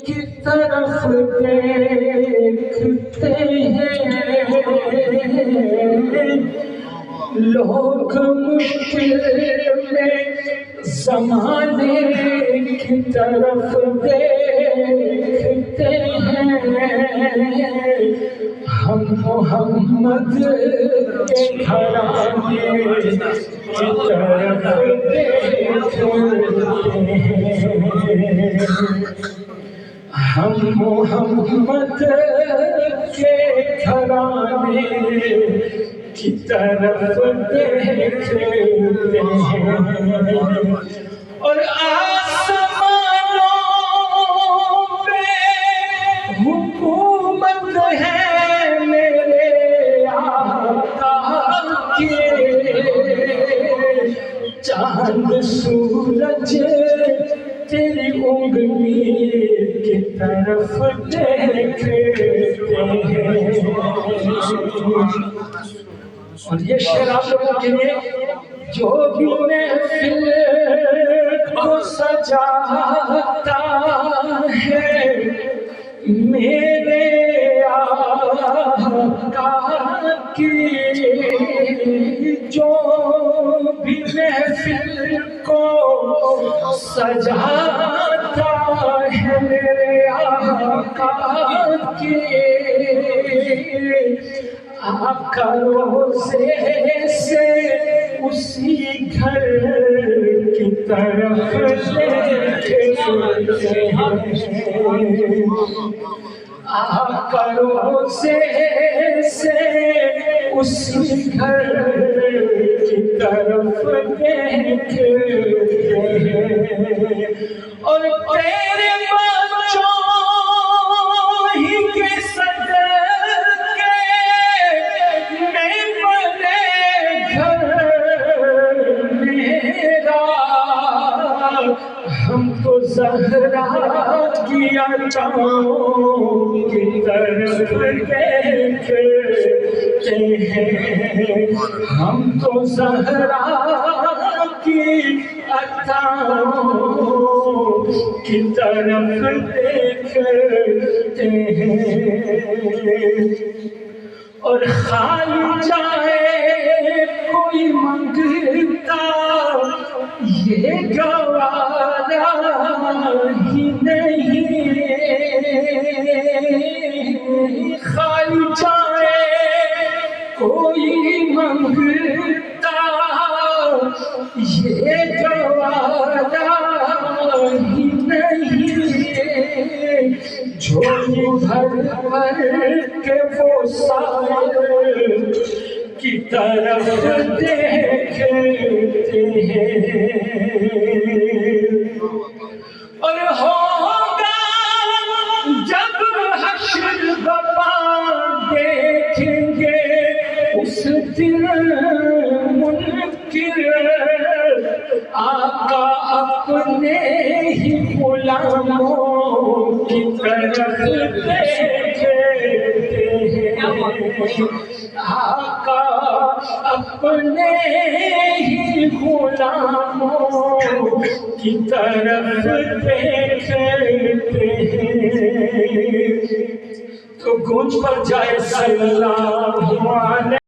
کی طرف دیکھتے ہیں، لوگ مشکل میں زمانے کی طرف دیکھتے ہیں، ہم محمد کے گھرانے کی طرف دیکھتے ہیں، ہم محمد کے گھرانے کی طرف دیکھتے ہیں، اور آسمانوں پہ حکومت ہے میرے آقا کی، چاند سورج تیری انگلی کی طرف دیکھتے ہیں۔ اور یہ شعر آپ لوگوں کے لیے، جو بھی محفل کو سجاتا ہے میرے آقا کی، جو بھی محفل کو سجاتا ہے میرے آقا کی، آقا روزے سے اسی گھر کی طرف دیکھتے ہیں، آقا روزے سے اسی گھر کی طرف دیکھتے ہیں، اور تیرے بچوں ہی کے صدقے میں بنے گھر میرا، ہم تو زہرا کی عطاؤں کی طرف دیکھتے ہیں، ہم تو زہرا کی عطاؤں کی طرف دیکھتے ہیں، اور خالی جائے کوئی منگتا یہ گوارا ہی نہیں، خالی جائے کوئی منگتا یہ گوارا ہی نہیں، جھولی بھر بھر کے وہ سائر کی طرف دیکھتے ہیں، اور ہوگا جب حشر بپا دیکھیں گے اس دن منکر، آقا اپنے ہی غلاموں کی طرف دیکھتے ہیں، آقا اپنے ہی غلاموں کی طرف دیکھتے ہیں، تو گونج پر جائے صلی اللہ علیہ